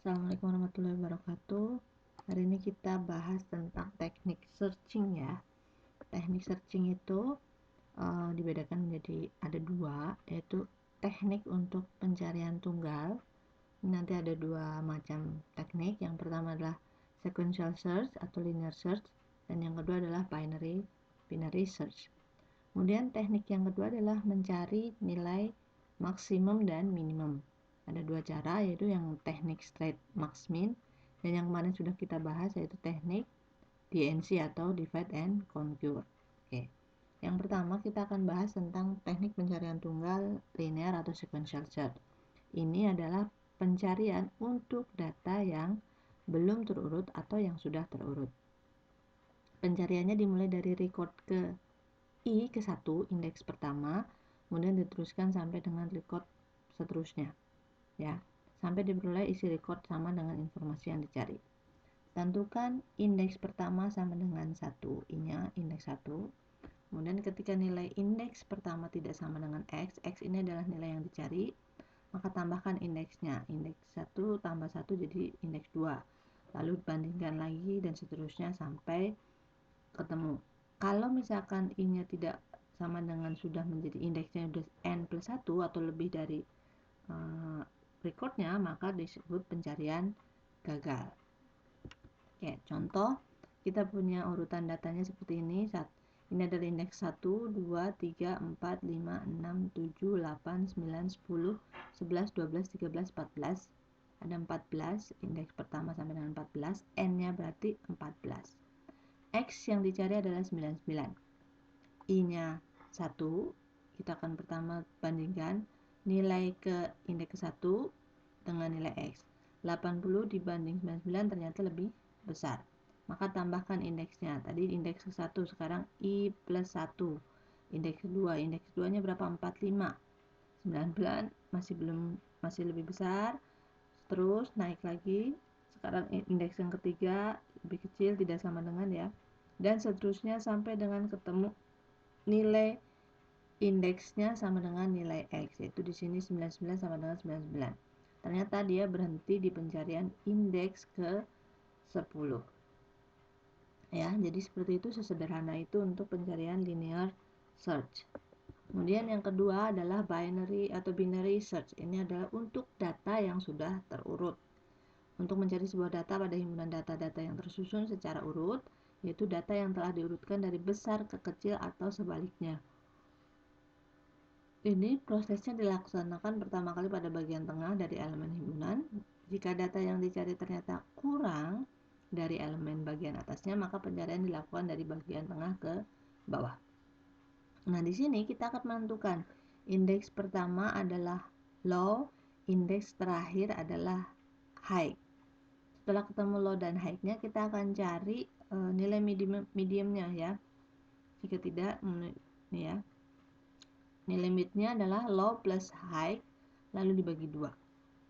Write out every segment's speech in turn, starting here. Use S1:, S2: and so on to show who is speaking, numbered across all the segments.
S1: Assalamualaikum warahmatullahi wabarakatuh. Hari ini kita bahas tentang teknik searching ya. Teknik searching itu dibedakan menjadi ada dua, yaitu teknik untuk pencarian tunggal. Nanti ada dua macam teknik. Yang pertama adalah sequential search atau linear search, dan yang kedua adalah binary search. Kemudian teknik yang kedua adalah mencari nilai maksimum dan minimum. Ada dua cara, yaitu yang teknik straight max min, dan yang kemarin sudah kita bahas yaitu teknik DNC atau divide and conquer. Oke. Yang pertama kita akan bahas tentang teknik pencarian tunggal linear atau sequential search. Ini adalah pencarian untuk data yang belum terurut atau yang sudah terurut. Pencariannya dimulai dari record ke I ke 1, indeks pertama, kemudian diteruskan sampai dengan record seterusnya. Ya, sampai diperoleh isi record sama dengan informasi yang dicari. Tentukan indeks pertama sama dengan 1, I-nya indeks 1. Kemudian ketika nilai indeks pertama tidak sama dengan X ini adalah nilai yang dicari, maka tambahkan indeksnya. Indeks 1 tambah 1 jadi indeks 2. Lalu bandingkan lagi dan seterusnya sampai ketemu. Kalau misalkan I-nya tidak sama dengan sudah menjadi indeksnya sudah N plus 1 atau lebih dari recordnya, maka disebut pencarian gagal. Oke, contoh kita punya urutan datanya seperti ini. Ini adalah indeks 1, 2, 3, 4, 5, 6, 7, 8, 9, 10, 11, 12, 13, 14. Ada 14, indeks pertama sampai dengan 14, N-nya berarti 14. X yang dicari adalah 99. I-nya 1, kita akan pertama bandingkan nilai ke indeks 1 dengan nilai X. 80 dibanding 99 ternyata lebih besar. Maka tambahkan indeksnya. Tadi indeks ke 1, sekarang I plus 1. Indeks kedua, indeks keduanya berapa? 45. 99 masih lebih besar. Terus naik lagi. Sekarang indeks yang ketiga lebih kecil, tidak sama dengan ya. Dan seterusnya sampai dengan ketemu nilai indeksnya sama dengan nilai X, yaitu di sini 99 sama dengan 99. Ternyata dia berhenti di pencarian indeks ke 10. Ya, jadi seperti itu, sesederhana itu untuk pencarian linear search. Kemudian yang kedua adalah binary search. Ini adalah untuk data yang sudah terurut. Untuk mencari sebuah data pada himpunan data-data yang tersusun secara urut, yaitu data yang telah diurutkan dari besar ke kecil atau sebaliknya. Ini prosesnya dilaksanakan pertama kali pada bagian tengah dari elemen himpunan. Jika data yang dicari ternyata kurang dari elemen bagian atasnya, maka pencarian dilakukan dari bagian tengah ke bawah. Nah, di sini kita akan menentukan indeks pertama adalah low, indeks terakhir adalah high. Setelah ketemu low dan high-nya, kita akan cari nilai mediumnya ya. Jika tidak, ini ya. Nilai mid-nya adalah low plus high, lalu dibagi 2.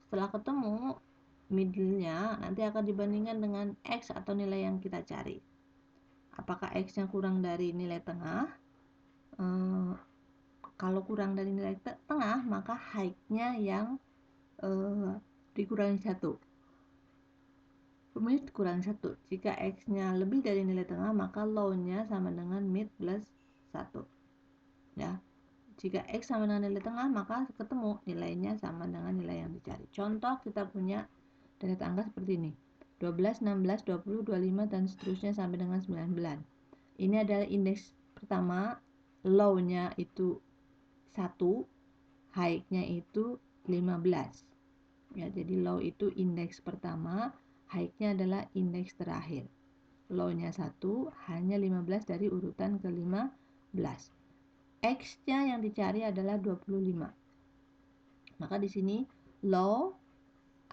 S1: Setelah ketemu middle-nya, nanti akan dibandingkan dengan X atau nilai yang kita cari. Apakah X-nya kurang dari nilai tengah? Kalau kurang dari nilai tengah, maka high-nya yang dikurangi 1. Mid kurang 1. Jika X-nya lebih dari nilai tengah, maka low-nya sama dengan mid plus 1. Ya. Jika X sama dengan nilai tengah, maka ketemu nilainya sama dengan nilai yang dicari. Contoh, kita punya deret angka seperti ini. 12, 16, 20, 25, dan seterusnya sampai dengan 19. Ini adalah indeks pertama, low-nya itu 1, high-nya itu 15. Ya, jadi low itu indeks pertama, high-nya adalah indeks terakhir. Low-nya 1, hanya 15 dari urutan ke-15. X-nya yang dicari adalah 25. Maka di sini low,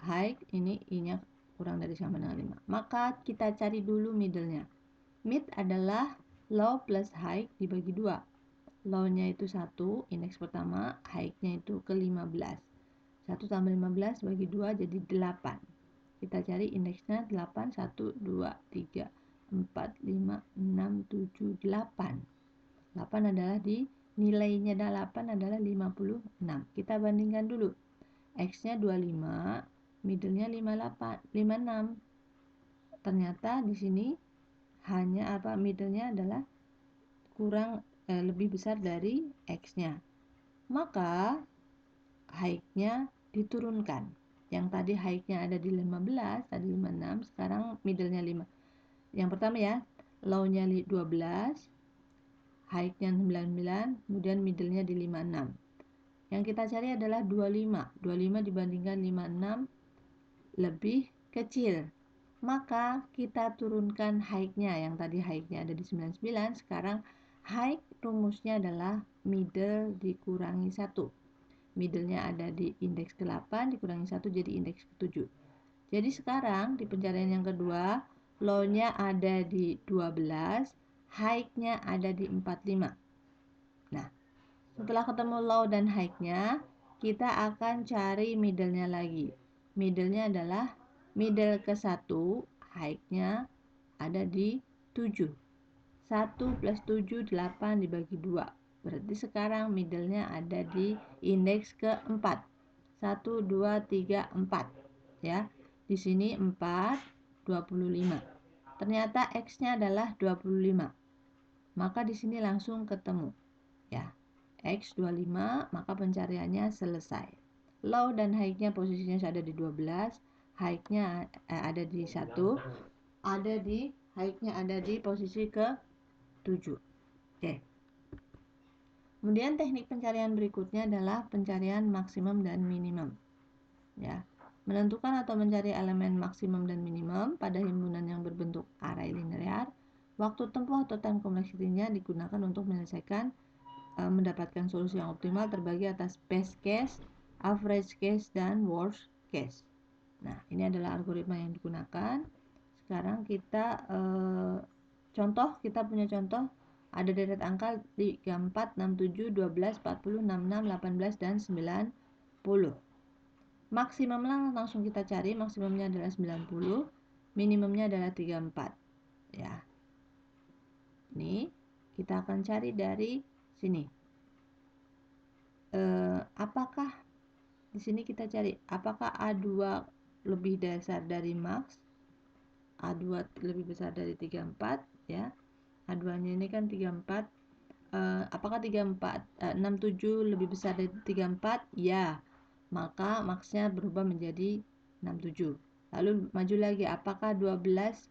S1: high, ini I-nya kurang dari sama dengan 5. Maka kita cari dulu middle-nya. Mid adalah low plus high dibagi 2. Low-nya itu 1, indeks pertama, high-nya itu ke-15. 1 tambah 15 bagi 2 jadi 8. Kita cari indeksnya 8, 1, 2, 3, 4, 5, 6, 7, 8. 8 adalah nilainya 8 adalah 56. Kita bandingkan dulu. X-nya 25, middle-nya 56. Ternyata di sini hanya middle-nya adalah lebih besar dari X-nya. Maka height-nya diturunkan. Yang tadi height-nya ada di 15, tadi 56, sekarang middle-nya 5. Yang pertama ya, low-nya 12, height-nya 99, kemudian middle-nya di 56. Yang kita cari adalah 25. 25 dibandingkan 56 lebih kecil. Maka kita turunkan height-nya. Yang tadi height-nya ada di 99, sekarang height rumusnya adalah middle dikurangi 1. Middle-nya ada di indeks ke-8 dikurangi 1 jadi indeks ke-7. Jadi sekarang di pencarian yang kedua, low-nya ada di 12, height-nya ada di 45. Nah, setelah ketemu low dan height-nya, kita akan cari middle-nya lagi. Middle-nya adalah middle ke-1, height-nya ada di 7. 1 plus 7, 8 dibagi 2. Berarti sekarang middle-nya ada di indeks ke-4. 1, 2, 3, 4. Ya. Di sini 4, 25. Ternyata X-nya adalah 25. Maka di sini langsung ketemu. Ya. X 25, maka pencariannya selesai. Low dan high-nya posisinya ada di 12, high-nya ada di 1, high-nya ada di posisi ke-7. Oke. Kemudian teknik pencarian berikutnya adalah pencarian maksimum dan minimum. Ya. Menentukan atau mencari elemen maksimum dan minimum pada himpunan yang berbentuk array linear, waktu tempuh atau time complexity-nya digunakan untuk menyelesaikan mendapatkan solusi yang optimal terbagi atas best case, average case, dan worst case. Nah, ini adalah algoritma yang digunakan. Sekarang kita kita punya contoh ada deret angka 34, 67, 12, 40, 66, 18, dan 90. Maksimumnya langsung kita cari, maksimumnya adalah 90, minimumnya adalah 34. Ya. Ini kita akan cari dari sini. Apakah di sini kita cari apakah A2 lebih besar dari max, A2 lebih besar dari 34 ya. A2-nya ini kan 34. Apakah 67 lebih besar dari 34? Ya. Maka max-nya berubah menjadi 67. Lalu maju lagi, apakah 12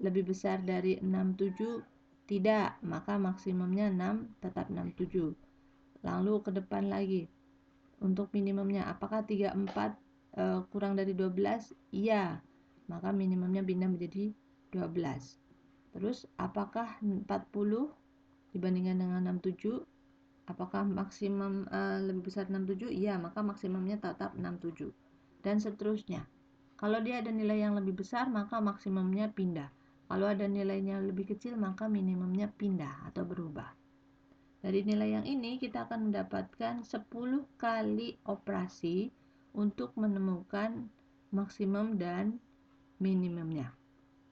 S1: lebih besar dari 67? Tidak, maka maksimumnya 6, tetap 67. Lalu ke depan lagi, untuk minimumnya apakah 34 kurang dari 12? Iya, maka minimumnya pindah menjadi 12. Terus apakah 40 dibandingkan dengan 67? Apakah maksimum lebih besar 67? Iya, maka maksimumnya tetap 67. Dan seterusnya. Kalau dia ada nilai yang lebih besar, maka maksimumnya pindah. Kalau ada nilainya lebih kecil, maka minimumnya pindah atau berubah. Dari nilai yang ini kita akan mendapatkan 10 kali operasi untuk menemukan maksimum dan minimumnya.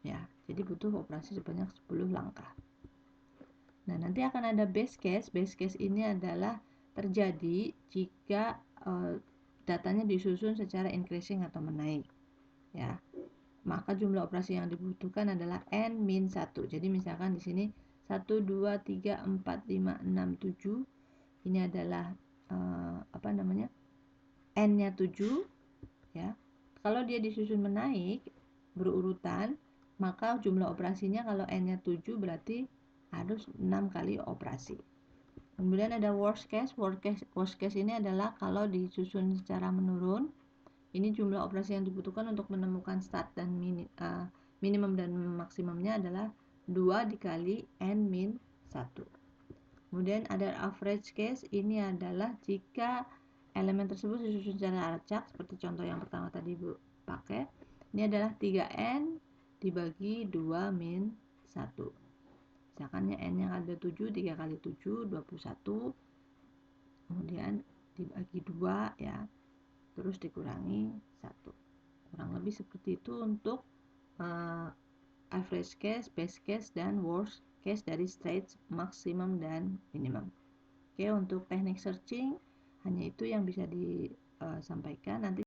S1: Ya, jadi butuh operasi sebanyak 10 langkah. Nah, nanti akan ada base case. Base case ini adalah terjadi jika datanya disusun secara increasing atau menaik. Ya. Maka jumlah operasi yang dibutuhkan adalah n-1. Jadi misalkan di sini 1, 2, 3, 4, 5, 6, 7. Ini adalah n-nya 7 ya. Kalau dia disusun menaik berurutan, maka jumlah operasinya kalau n-nya 7 berarti harus 6 kali operasi. Kemudian ada worst case. Worst case ini adalah kalau disusun secara menurun. Ini jumlah operasi yang dibutuhkan untuk menemukan start dan minimum dan maksimumnya adalah 2 dikali n-1. Kemudian ada average case. Ini adalah jika elemen tersebut disusun secara acak seperti contoh yang pertama tadi Ibu pakai. Ini adalah 3n dibagi 2 min 1. Misalkan n-nya ada 7, 3 kali 7 21. Kemudian dibagi 2 ya. Terus dikurangi 1. Kurang lebih seperti itu untuk average case, best case, dan worst case dari stage maksimum dan minimum. Oke, untuk teknik searching hanya itu yang bisa disampaikan. Nanti